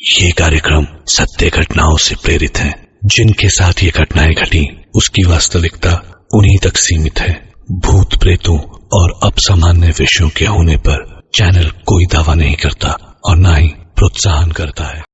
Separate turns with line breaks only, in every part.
ये कार्यक्रम सत्य घटनाओं से प्रेरित है। जिनके साथ ये घटनाएं घटी उसकी वास्तविकता उन्हीं तक सीमित है। भूत प्रेतों और असामान्य विषयों के होने पर चैनल कोई दावा नहीं करता और ना ही प्रोत्साहन करता है।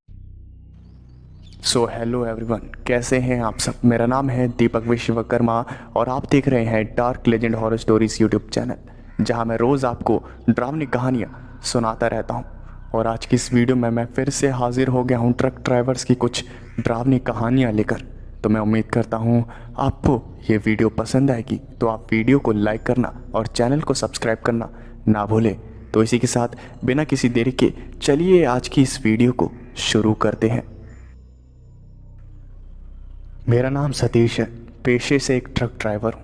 हेलो एवरीवन, कैसे हैं आप सब। मेरा नाम है दीपक विश्वकर्मा और आप देख रहे हैं dark legend horror stories YouTube channel, जहां मैं रोज़ आपको डरावनी कहानियां सुनाता रहता हूं। और आज की इस वीडियो में मैं फिर से हाजिर हो गया हूं ट्रक ड्राइवर्स की कुछ डरावनी कहानियां लेकर। तो मैं उम्मीद करता हूं आपको ये वीडियो पसंद आएगी, तो आप वीडियो को लाइक करना और चैनल को सब्सक्राइब करना ना भूलें। तो इसी के साथ बिना किसी देरी के चलिए आज की इस वीडियो को शुरू करते हैं। मेरा नाम सतीश है, पेशे से एक ट्रक ड्राइवर हूँ।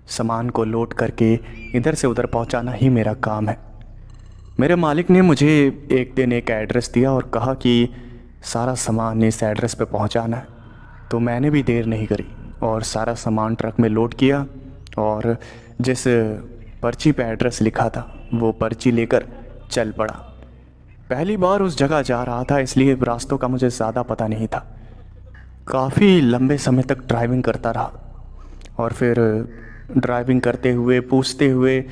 सामान को लोड करके इधर से उधर पहुँचाना ही मेरा काम है। मेरे मालिक ने मुझे एक दिन एक एड्रेस दिया और कहा कि सारा सामान इस एड्रेस पे पहुँचाना है। तो मैंने भी देर नहीं करी और सारा सामान ट्रक में लोड किया और जिस पर्ची पे एड्रेस लिखा था वो पर्ची लेकर चल पड़ा। पहली बार उस जगह जा रहा था, इसलिए रास्तों का मुझे ज़्यादा पता नहीं था। काफ़ी लंबे समय तक ड्राइविंग करता रहा और फिर ड्राइविंग करते हुए पूछते हुए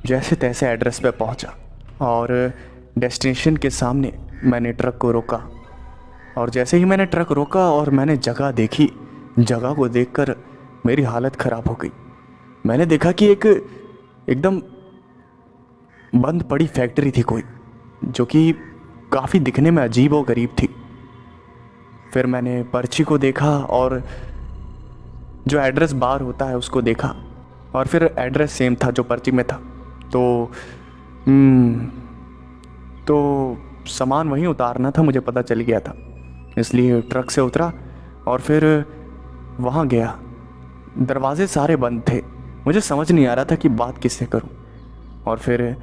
जैसे तैसे एड्रेस पे पहुंचा और डेस्टिनेशन के सामने मैंने ट्रक को रोका। और जैसे ही मैंने ट्रक रोका और मैंने जगह देखी, जगह को देखकर मेरी हालत ख़राब हो गई। मैंने देखा कि एक एकदम बंद पड़ी फैक्ट्री थी कोई, जो कि काफ़ी दिखने में अजीब और गरीब थी। फिर मैंने पर्ची को देखा और जो एड्रेस बार होता है उसको देखा और फिर एड्रेस सेम था जो पर्ची में था। तो सामान वहीं उतारना था, मुझे पता चल गया था। इसलिए ट्रक से उतरा और फिर वहाँ गया। दरवाजे सारे बंद थे, मुझे समझ नहीं आ रहा था कि बात किससे करूँ। और फिर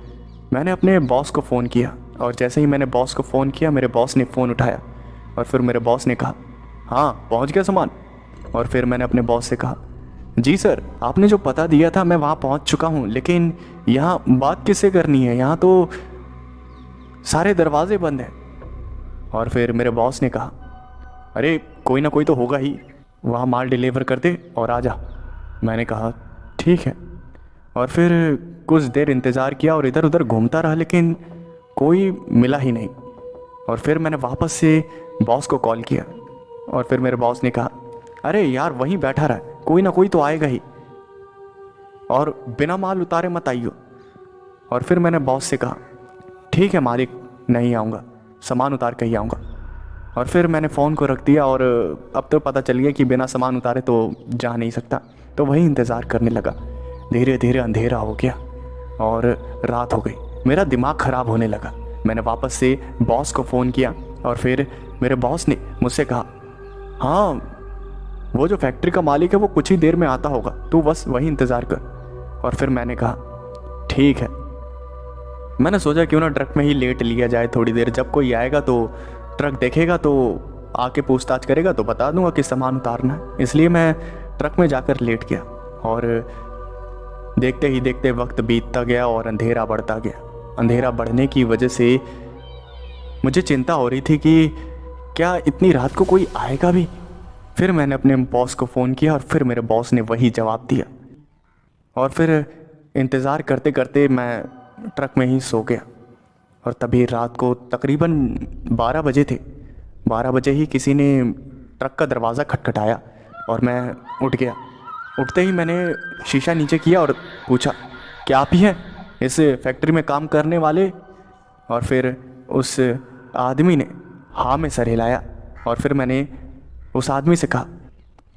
मैंने अपने बॉस को फ़ोन किया और जैसे ही मैंने बॉस को फ़ोन किया, मेरे बॉस ने फ़ोन उठाया और फिर मेरे बॉस ने कहा, हाँ पहुंच गया सामान। और फिर मैंने अपने बॉस से कहा, जी सर, आपने जो पता दिया था मैं वहाँ पहुँच चुका हूँ, लेकिन यहाँ बात किससे करनी है, यहाँ तो सारे दरवाजे बंद हैं। और फिर मेरे बॉस ने कहा, अरे कोई ना कोई तो होगा ही, वहाँ माल डिलीवर कर दे और आ जा। मैंने कहा ठीक है। और फिर कुछ देर इंतज़ार किया और इधर उधर घूमता रहा, लेकिन कोई मिला ही नहीं। और फिर मैंने वापस से बॉस को कॉल किया और फिर मेरे बॉस ने कहा, अरे यार वहीं बैठा रहा, कोई ना कोई तो आएगा ही और बिना माल उतारे मत आइयो। और फिर मैंने बॉस से कहा, ठीक है मालिक, नहीं आऊँगा, सामान उतार के ही आऊँगा। और फिर मैंने फ़ोन को रख दिया और अब तो पता चल गया कि बिना सामान उतारे तो जा नहीं सकता। तो वहीं इंतज़ार करने लगा। धीरे धीरे अंधेरा हो गया और रात हो गई। मेरा दिमाग ख़राब होने लगा। मैंने वापस से बॉस को फ़ोन किया और फिर मेरे बॉस ने मुझसे कहा, हाँ वो जो फैक्ट्री का मालिक है वो कुछ ही देर में आता होगा, तू बस वहीं इंतज़ार कर। और फिर मैंने कहा ठीक है। मैंने सोचा क्यों ना ट्रक में ही लेट लिया जाए थोड़ी देर, जब कोई आएगा तो ट्रक देखेगा तो आके पूछताछ करेगा तो बता दूंगा कि सामान उतारना है। इसलिए मैं ट्रक में जाकर लेट गया और देखते ही देखते वक्त बीतता गया और अंधेरा बढ़ता गया। अंधेरा बढ़ने की वजह से मुझे चिंता हो रही थी कि क्या इतनी रात को कोई आएगा भी। फिर मैंने अपने बॉस को फ़ोन किया और फिर मेरे बॉस ने वही जवाब दिया। और फिर इंतज़ार करते करते मैं ट्रक में ही सो गया। और तभी रात को तकरीबन 12 बजे थे। 12 बजे ही किसी ने ट्रक का दरवाज़ा खटखटाया और मैं उठ गया। उठते ही मैंने शीशा नीचे किया और पूछा, क्या आप ही हैं इस फैक्ट्री में काम करने वाले? और फिर उस आदमी ने हाँ में सर हिलाया। और फिर मैंने उस आदमी से कहा,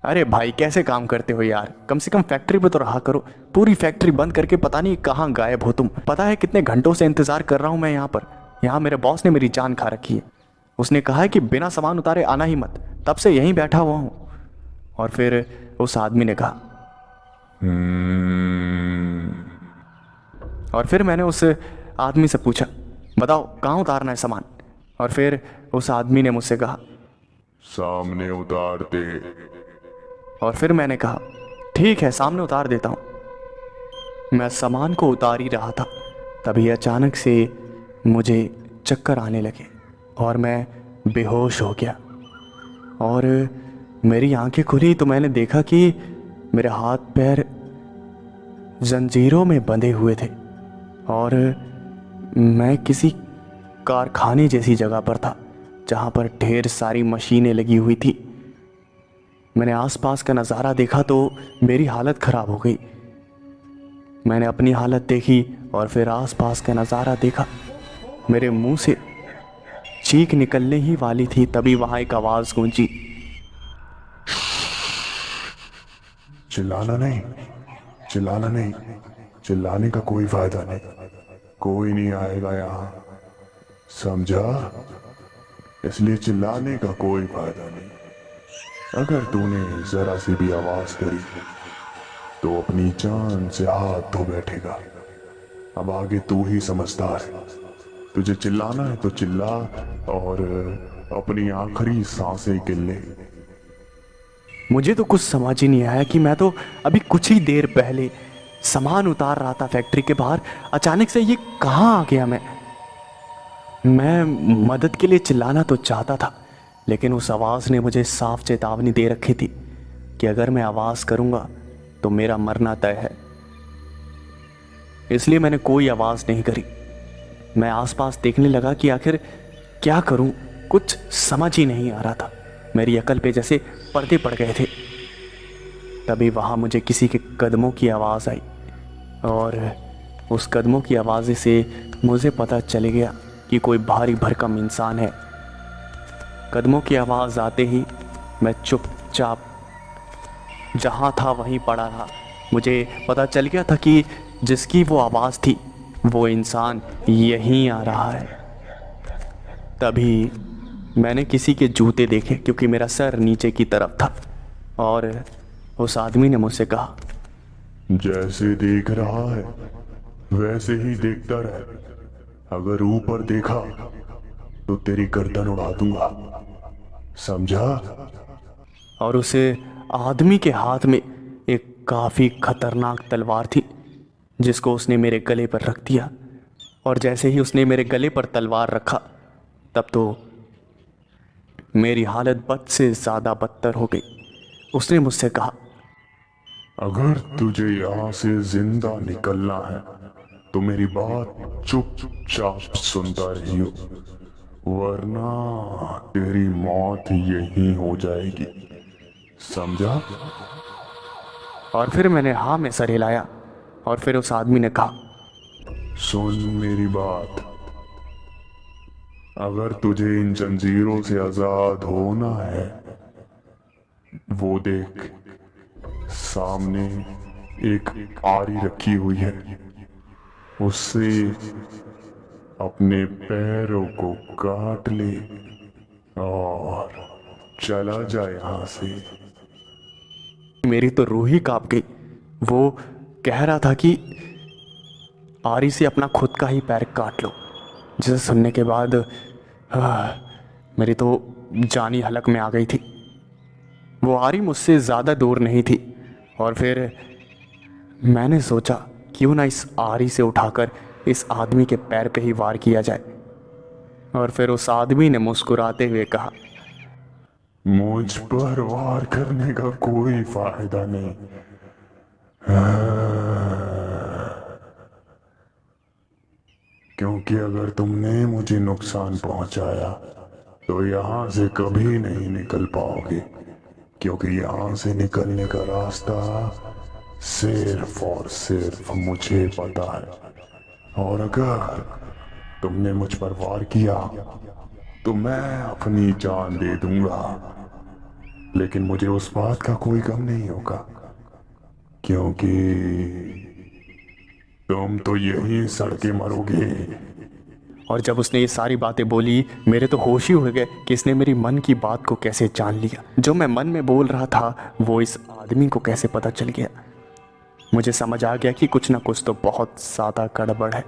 अरे भाई कैसे काम करते हो यार, कम से कम फैक्ट्री पे तो रहा करो। पूरी फैक्ट्री बंद करके पता नहीं कहाँ गायब हो तुम। पता है कितने घंटों से इंतज़ार कर रहा हूँ मैं यहाँ पर। यहाँ मेरे बॉस ने मेरी जान खा रखी है। उसने कहा है कि बिना सामान उतारे आना ही मत, तब से यहीं बैठा हुआ हूँ। और फिर उस आदमी ने कहा और फिर मैंने उस आदमी से पूछा, बताओ कहाँ उतारना है सामान? और फिर उस आदमी ने मुझसे कहा,
सामने उतार दे।
और फिर मैंने कहा ठीक है, सामने उतार देता हूँ। मैं सामान को उतार ही रहा था, तभी अचानक से मुझे चक्कर आने लगे और मैं बेहोश हो गया। और मेरी आंखें खुली तो मैंने देखा कि मेरे हाथ पैर जंजीरों में बंधे हुए थे और मैं किसी कारखाने जैसी जगह पर था जहाँ पर ढेर सारी मशीनें लगी हुई थी। मैंने आसपास का नज़ारा देखा तो मेरी हालत ख़राब हो गई। मैंने अपनी हालत देखी और फिर आसपास का नज़ारा देखा। मेरे मुंह से चीख निकलने ही वाली थी, तभी वहाँ एक आवाज़ गूंजी।
चिल्लाना नहीं, चिल्लाना नहीं, चिल्लाने का कोई फायदा नहीं, कोई नहीं आएगा यहाँ, समझा? इसलिए चिल्लाने का कोई फायदा नहीं। अगर तूने जरा सी भी आवाज करी तो अपनी जान से हाथ धो बैठेगा। अब आगे तू ही समझदार है, तुझे चिल्लाना है तो चिल्ला और अपनी आखिरी सांसें गिन ले।
मुझे तो कुछ समझ ही नहीं आया कि मैं तो अभी कुछ ही देर पहले सामान उतार रहा था फैक्ट्री के बाहर, अचानक से ये कहाँ आ गया। मैं मदद के लिए चिल्लाना तो चाहता था, लेकिन उस आवाज़ ने मुझे साफ चेतावनी दे रखी थी कि अगर मैं आवाज़ करूँगा तो मेरा मरना तय है। इसलिए मैंने कोई आवाज़ नहीं करी। मैं आसपास देखने लगा कि आखिर क्या करूं, कुछ समझ ही नहीं आ रहा था। मेरी अकल पे जैसे पर्दे पड़ गए थे। तभी वहाँ मुझे किसी के कदमों की आवाज़ आई और उस कदमों की आवाज़ से मुझे पता चल गया कि कोई भारी भरकम इंसान है। कदमों की आवाज़ आते ही मैं चुपचाप जहाँ था वहीं पड़ा रहा। मुझे पता चल गया था कि जिसकी वो आवाज़ थी वो इंसान यहीं आ रहा है। तभी मैंने किसी के जूते देखे, क्योंकि मेरा सर नीचे की तरफ था, और उस आदमी ने मुझसे कहा,
जैसे देख रहा है वैसे ही देखता रहे, अगर ऊपर देखा तो तेरी गर्दन उड़ा दूंगा, समझा?
और उस आदमी के हाथ में एक काफ़ी खतरनाक तलवार थी जिसको उसने मेरे गले पर रख दिया। और जैसे ही उसने मेरे गले पर तलवार रखा तब तो मेरी हालत बद से ज़्यादा बदतर हो गई। उसने मुझसे कहा,
अगर तुझे यहाँ से जिंदा निकलना है तो मेरी बात चुपचाप सुनता रहियो, वरना तेरी मौत यहीं हो जाएगी, समझा?
और फिर मैंने हाँ में सर हिलाया। और फिर उस आदमी ने कहा,
सुन मेरी बात, अगर तुझे इन जंजीरों से आजाद होना है, वो देख सामने एक आरी रखी हुई है, उससे अपने पैरों को काट ले और चला जाए यहाँ से।
मेरी तो रूह ही कांप गई। वो कह रहा था कि आरी से अपना खुद का ही पैर काट लो, जिसे सुनने के बाद मेरी तो जानी हलक में आ गई थी। वो आरी मुझसे ज़्यादा दूर नहीं थी और फिर मैंने सोचा क्यों ना इस आरी से उठाकर इस आदमी के पैर पे ही वार किया जाए। और फिर उस आदमी ने मुस्कुराते हुए कहा,
मुझ पर वार करने का कोई फायदा नहीं, क्योंकि अगर तुमने मुझे नुकसान पहुंचाया तो यहाँ से कभी नहीं निकल पाओगे, क्योंकि यहाँ से निकलने का रास्ता सिर्फ और सिर्फ मुझे पता है। और अगर तुमने मुझ पर वार किया तो मैं अपनी जान दे दूंगा, लेकिन मुझे उस बात का कोई गम नहीं होगा, क्योंकि तुम तो यहीं सड़ के मरोगे।
और जब उसने ये सारी बातें बोली, मेरे तो होश ही उड़ गए कि इसने मेरी मन की बात को कैसे जान लिया। जो मैं मन में बोल रहा था वो इस आदमी को कैसे पता चल गया। मुझे समझ आ गया कि कुछ ना कुछ तो बहुत ज़्यादा गड़बड़ है।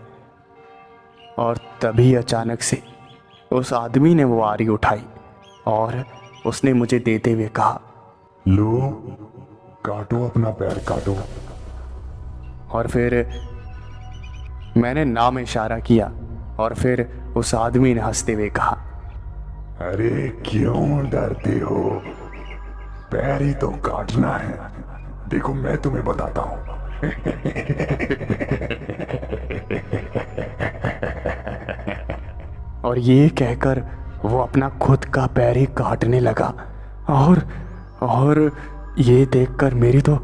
और तभी अचानक से उस आदमी ने वो आरी उठाई और उसने मुझे देते हुए कहा,
लो काटो, अपना पैर काटो।
और फिर मैंने ना में इशारा किया और फिर उस आदमी ने हंसते हुए कहा,
अरे क्यों डरते हो? पैर ही तो काटना है। देखो मैं तुम्हें बताता हूं।
और ये कहकर वो अपना खुद का पैर ही काटने लगा। और ये देखकर मेरी तो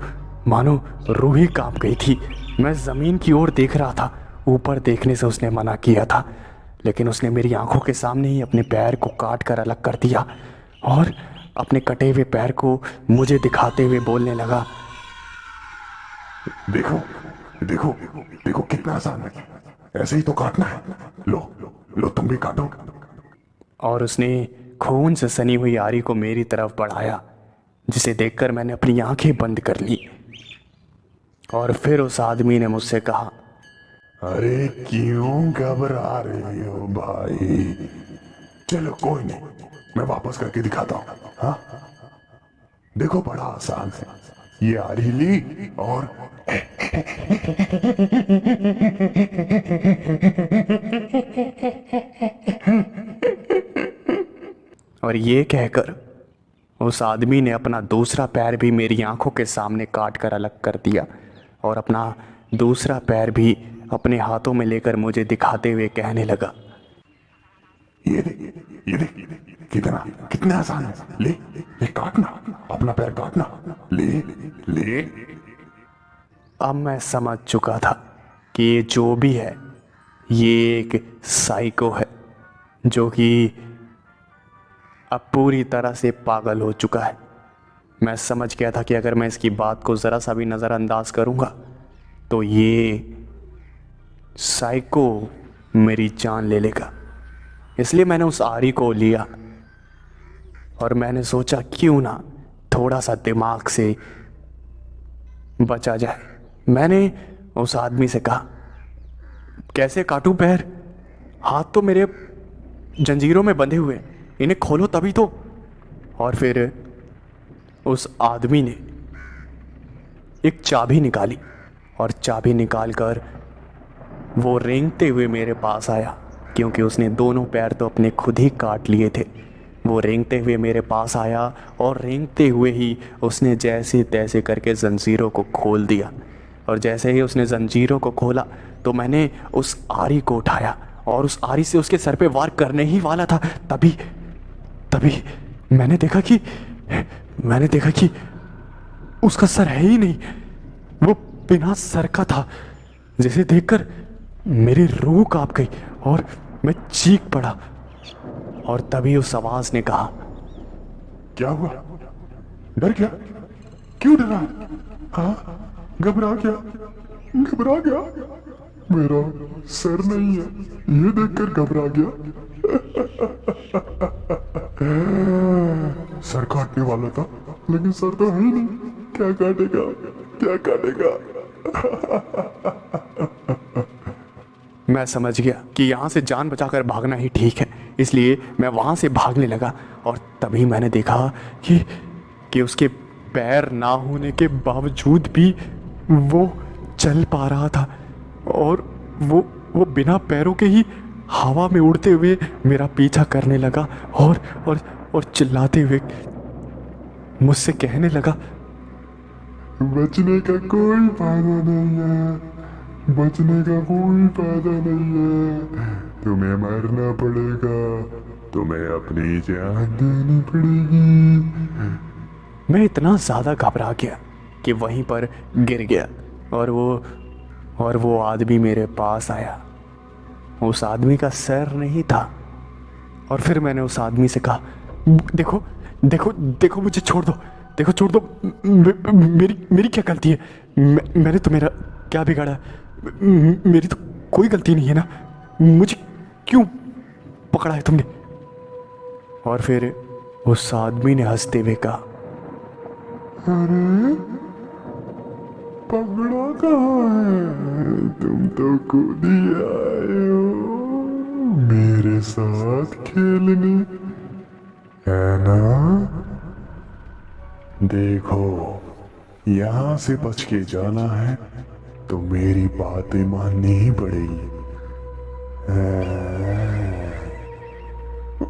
मानो रूह ही कांप गई थी। मैं ज़मीन की ओर देख रहा था। ऊपर देखने से उसने मना किया था, लेकिन उसने मेरी आंखों के सामने ही अपने पैर को काट कर अलग कर दिया और अपने कटे हुए पैर को मुझे दिखाते हुए बोलने लगा,
देखो देखो देखो कितना आसान है, ऐसे ही तो काटना है। लो लो तुम भी काटो।
और उसने खून से सनी हुई आरी को मेरी तरफ बढ़ाया, जिसे देखकर मैंने अपनी आंखें बंद कर ली। और फिर उस आदमी ने मुझसे कहा,
अरे क्यों घबरा रहे हो भाई? चलो कोई नहीं, मैं वापस करके दिखाता हूँ। हाँ देखो बड़ा आसान है। ये आरी ली
और ये कहकर उस आदमी ने अपना दूसरा पैर भी मेरी आंखों के सामने काट कर अलग कर दिया और अपना दूसरा पैर भी अपने हाथों में लेकर मुझे दिखाते हुए कहने लगा,
ये देख कितना कितना आसान है। ले ले काटना, अपना पैर काटना। ले ले।
अब मैं समझ चुका था कि ये जो भी है ये एक साइको है, जो कि अब पूरी तरह से पागल हो चुका है। मैं समझ गया था कि अगर मैं इसकी बात को ज़रा सा भी नज़रअंदाज करूँगा तो ये साइको मेरी जान ले लेगा। इसलिए मैंने उस आरी को लिया और मैंने सोचा क्यों ना थोड़ा सा दिमाग से बचा जाए। मैंने उस आदमी से कहा, कैसे काटूं पैर? हाथ तो मेरे जंजीरों में बंधे हुए, इन्हें खोलो तभी तो। और फिर उस आदमी ने एक चाबी निकाली और चाबी निकालकर वो रेंगते हुए मेरे पास आया, क्योंकि उसने दोनों पैर तो अपने खुद ही काट लिए थे। वो रेंगते हुए मेरे पास आया और रेंगते हुए ही उसने जैसे तैसे करके जंजीरों को खोल दिया। और जैसे ही उसने जंजीरों को खोला तो मैंने उस आरी को उठाया और उस आरी से उसके सर पे वार करने ही वाला था। तभी मैंने देखा कि उसका सर है ही नहीं, वो बिना सर का था, जिसे देखकर मेरी रूह कांप गई और मैं चीख पड़ा। और तभी उस आवाज ने कहा,
क्या हुआ? डर गया? क्यों डरा? हाँ घबरा गया? मेरा सर नहीं है, ये देखकर घबरा गया। सर काटने वाला था, लेकिन सर तो है ही नहीं। क्या काटेगा?
मैं समझ गया कि यहाँ से जान बचाकर भागना ही ठीक है, इसलिए मैं वहाँ से भागने लगा। और तभी मैंने देखा कि उसके पैर ना होने के बावजूद भी वो चल पा रहा था और वो बिना पैरों के ही हवा में उड़ते हुए मेरा पीछा करने लगा और चिल्लाते हुए मुझसे कहने लगा,
बचने का कोई फायदा नहीं है, तुम्हें मरना पड़ेगा, तुम्हें अपनी जान देनी पड़ेगी।
मैं इतना ज़्यादा घबरा गया कि वहीं पर गिर गया और वो आदमी मेरे पास आया। उस आदमी का सर नहीं था। और फिर मैंने उस आदमी से कहा, देखो मुझे छोड़ दो, मेरी क्या गलती है? मैंने तो मेरा क्या बिगाड़ा? मेरी तो कोई गलती नहीं है ना, मुझे क्यों पकड़ा है तुमने? और फिर उस आदमी ने हंसते हुए कहा,
अरे पकड़ा कहाँ है? तुम तो खुद ही आए हो मेरे साथ खेलने, है ना? देखो यहाँ से बच के जाना है तो मेरी बातें माननी ही पड़ेगी।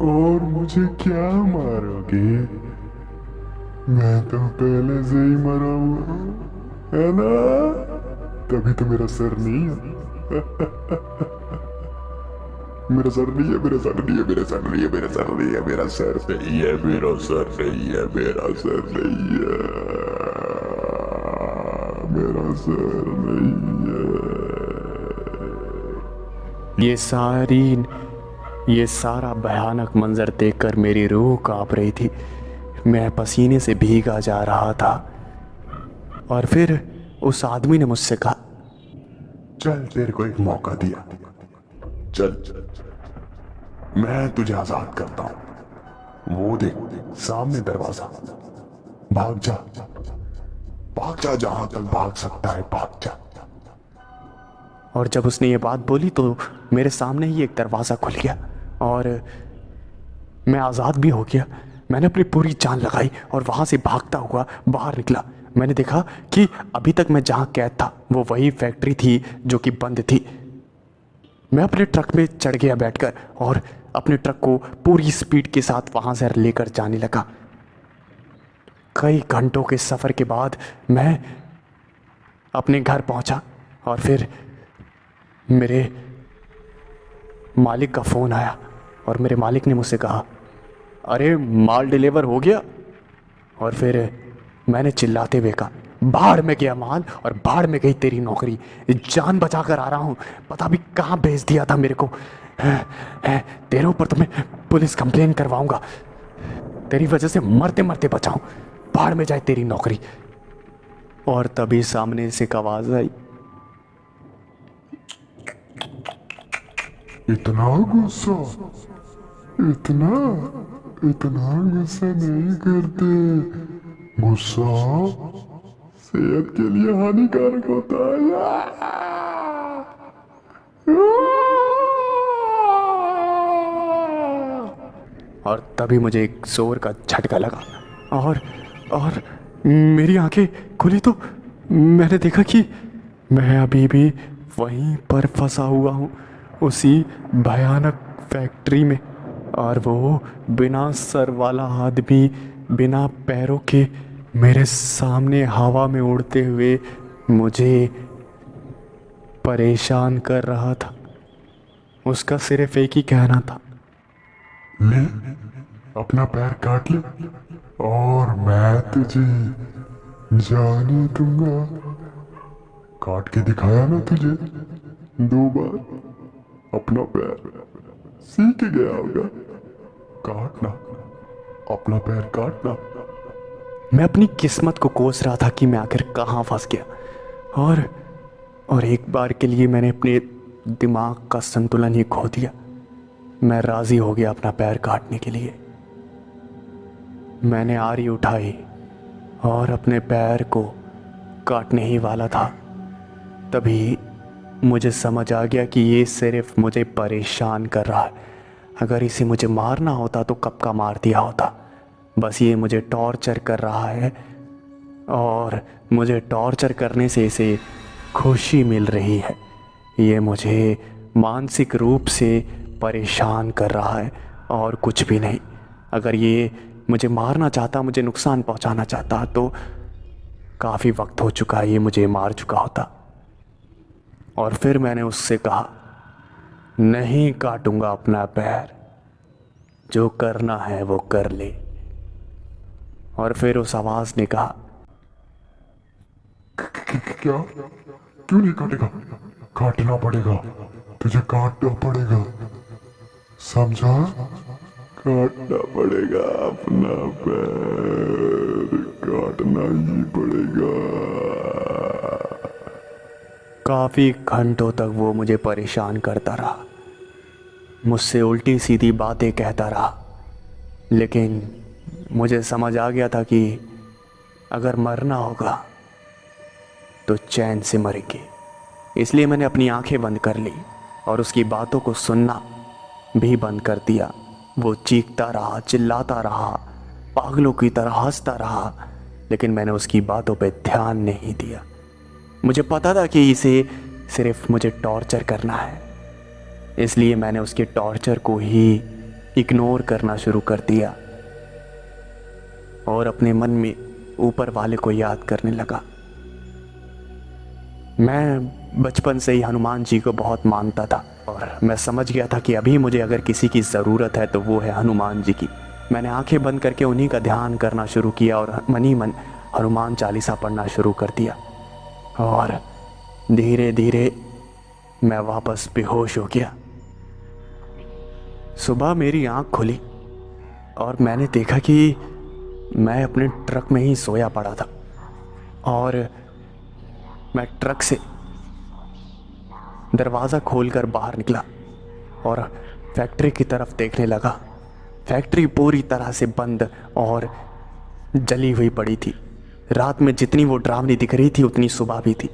और मुझे क्या मारोगे? मैं तो पहले से ही मरा हुआ हूं, है ना? तभी तो मेरा सर नहीं है। मेरा सर नहीं है, मेरा सर नहीं है, मेरा सर नहीं है, मेरा सर नहीं है, मेरा सर नहीं है, मेरा सर नहीं है, मेरा सर नहीं है, मेरा सर नहीं है।
ये सारा भयानक मंजर देखकर मेरी रूह कांप रही थी। मैं पसीने से भीगा जा रहा था। और फिर उस आदमी ने मुझसे कहा,
चल तेरे को एक मौका दिया, चल मैं तुझे आजाद करता हूं। वो देख सामने दरवाजा, भाग जा, भाग जा, जहां तक भाग सकता है भाग जा।
और जब उसने ये बात बोली तो मेरे सामने ही एक दरवाज़ा खुल गया और मैं आज़ाद भी हो गया। मैंने अपनी पूरी जान लगाई और वहाँ से भागता हुआ बाहर निकला। मैंने देखा कि अभी तक मैं जहाँ कैद था वो वही फैक्ट्री थी जो कि बंद थी। मैं अपने ट्रक में चढ़ गया बैठकर और अपने ट्रक को पूरी स्पीड के साथ वहाँ से लेकर जाने लगा। कई घंटों के सफ़र के बाद मैं अपने घर पहुँचा और फिर मेरे मालिक का फ़ोन आया और मेरे मालिक ने मुझसे कहा, अरे माल डिलीवर हो गया। और फिर मैंने चिल्लाते हुए कहा, बाहर में गया माल और बाहर में गई तेरी नौकरी। जान बचा कर आ रहा हूँ, पता भी कहाँ भेज दिया था मेरे को। तेरे ऊपर तो मैं पुलिस कंप्लेन करवाऊंगा। तेरी वजह से मरते मरते बचाऊं, बाहर में जाए तेरी नौकरी। और तभी सामने से एक आवाज़ आई,
इतना गुस्सा, इतना इतना गुस्सा नहीं करते। गुस्सा सेहत के लिए हानिकारक होता है।
और तभी मुझे एक जोर का झटका लगा और मेरी आंखें खुली तो मैंने देखा कि मैं अभी भी वहीं पर फंसा हुआ हूँ, उसी भयानक फैक्ट्री में। और वो बिना सर वाला आदमी बिना पैरों के मेरे सामने हवा में उड़ते हुए मुझे परेशान कर रहा था। उसका सिर्फ एक ही कहना था,
ले अपना पैर काट ले और मैं तुझे जाने दूंगा। काट के दिखाया ना तुझे 2 बार, अपना पैर सीख गया होगा। काटना, अपना पैर काटना।
मैं अपनी किस्मत को कोस रहा था कि मैं आखिर कहाँ फंस गया। और एक बार के लिए मैंने अपने दिमाग का संतुलन ही खो दिया। मैं राज़ी हो गया अपना पैर काटने के लिए। मैंने आरी उठाई और अपने पैर को काटने ही वाला था। तभी मुझे समझ आ गया कि ये सिर्फ मुझे परेशान कर रहा है। अगर इसे मुझे मारना होता तो कब का मार दिया होता। बस ये मुझे टॉर्चर कर रहा है और मुझे टॉर्चर करने से इसे खुशी मिल रही है। ये मुझे मानसिक रूप से परेशान कर रहा है और कुछ भी नहीं। अगर ये मुझे मारना चाहता, मुझे नुकसान पहुंचाना चाहता तो काफ़ी वक्त हो चुका है, ये मुझे मार चुका होता। और फिर मैंने उससे कहा, नहीं काटूंगा अपना पैर, जो करना है वो कर ले। और फिर उस आवाज़ ने कहा,
क्या? क्यों नहीं काटेगा? काटना पड़ेगा, तुझे काटना पड़ेगा, समझा? काटना पड़ेगा अपना पैर, काटना ही पड़ेगा।
काफ़ी घंटों तक वो मुझे परेशान करता रहा, मुझसे उल्टी सीधी बातें कहता रहा। लेकिन मुझे समझ आ गया था कि अगर मरना होगा तो चैन से मरेंगे। इसलिए मैंने अपनी आंखें बंद कर ली और उसकी बातों को सुनना भी बंद कर दिया। वो चीखता रहा, चिल्लाता रहा, पागलों की तरह हंसता रहा, लेकिन मैंने उसकी बातों पे ध्यान नहीं दिया। मुझे पता था कि इसे सिर्फ मुझे टॉर्चर करना है, इसलिए मैंने उसके टॉर्चर को ही इग्नोर करना शुरू कर दिया और अपने मन में ऊपर वाले को याद करने लगा। मैं बचपन से ही हनुमान जी को बहुत मानता था और मैं समझ गया था कि अभी मुझे अगर किसी की ज़रूरत है तो वो है हनुमान जी की। मैंने आंखें बंद करके उन्हीं का ध्यान करना शुरू किया और मन ही मन हनुमान चालीसा पढ़ना शुरू कर दिया और धीरे धीरे मैं वापस बेहोश हो गया। सुबह मेरी आंख खुली और मैंने देखा कि मैं अपने ट्रक में ही सोया पड़ा था और मैं ट्रक से दरवाज़ा खोलकर बाहर निकला और फैक्ट्री की तरफ देखने लगा। फैक्ट्री पूरी तरह से बंद और जली हुई पड़ी थी। रात में जितनी वो डरावनी दिख रही थी उतनी सुबह भी थी।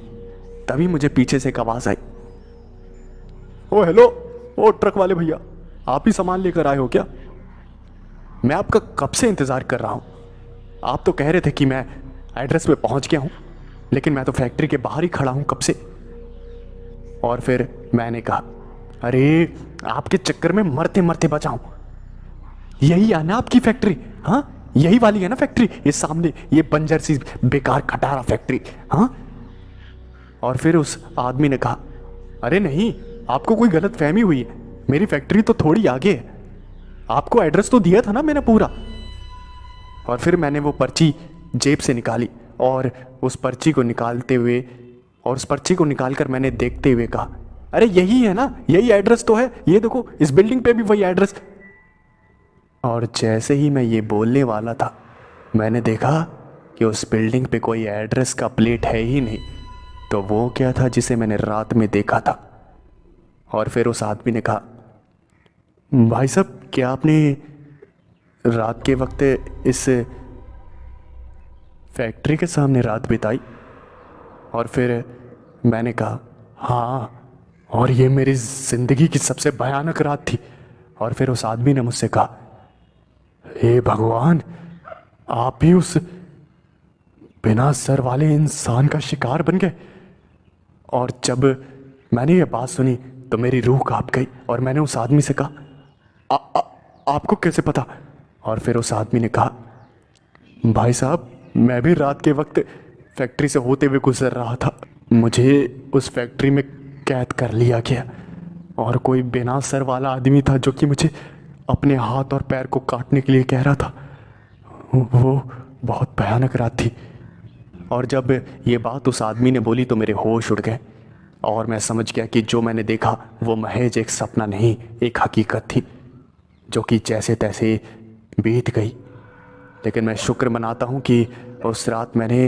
तभी मुझे पीछे से एक आवाज़ आई, ओ हेलो, ओ ट्रक वाले भैया, आप ही सामान लेकर आए हो क्या? मैं आपका कब से इंतज़ार कर रहा हूँ। आप तो कह रहे थे कि मैं एड्रेस पे पहुँच गया हूँ, लेकिन मैं तो फैक्ट्री के बाहर ही खड़ा हूँ कब से। और फिर मैंने कहा, अरे आपके चक्कर में मरते मरते बचा हूँ। यही है ना आपकी फैक्ट्री? हाँ, यही वाली है ना फैक्ट्री, ये सामने ये बंजर सी बेकार खटारा फैक्ट्री? हाँ। और फिर उस आदमी ने कहा, अरे नहीं, आपको कोई गलत फहमी हुई है, मेरी फैक्ट्री तो थोड़ी आगे है, आपको एड्रेस तो दिया था ना मैंने पूरा। और फिर मैंने वो पर्ची जेब से निकाली और उस पर्ची को निकालकर मैंने देखते हुए कहा, अरे यही है ना, यही एड्रेस तो है, ये देखो इस बिल्डिंग पे भी वही एड्रेस। और जैसे ही मैं ये बोलने वाला था मैंने देखा कि उस बिल्डिंग पे कोई एड्रेस का प्लेट है ही नहीं। तो वो क्या था जिसे मैंने रात में देखा था। और फिर उस आदमी ने कहा, भाई साहब, क्या आपने रात के वक्त इस फैक्ट्री के सामने रात बिताई? और फिर मैंने कहा, हाँ, और ये मेरी ज़िंदगी की सबसे भयानक रात थी। और फिर उस आदमी ने मुझसे कहा, हे भगवान, आप भी उस बिना सर वाले इंसान का शिकार बन गए। और जब मैंने ये बात सुनी तो मेरी रूह कांप गई और मैंने उस आदमी से कहा, आपको कैसे पता? और फिर उस आदमी ने कहा, भाई साहब, मैं भी रात के वक्त फैक्ट्री से होते हुए गुजर रहा था, मुझे उस फैक्ट्री में कैद कर लिया गया और कोई बिना सर वाला आदमी था जो कि मुझे अपने हाथ और पैर को काटने के लिए कह रहा था। वो बहुत भयानक रात थी। और जब ये बात उस आदमी ने बोली तो मेरे होश उड़ गए और मैं समझ गया कि जो मैंने देखा वो महज एक सपना नहीं, एक हकीकत थी जो कि जैसे तैसे बीत गई। लेकिन मैं शुक्र मनाता हूँ कि उस रात मैंने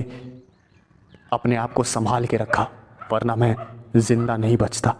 अपने आप को संभाल के रखा, वरना मैं जिंदा नहीं बचता।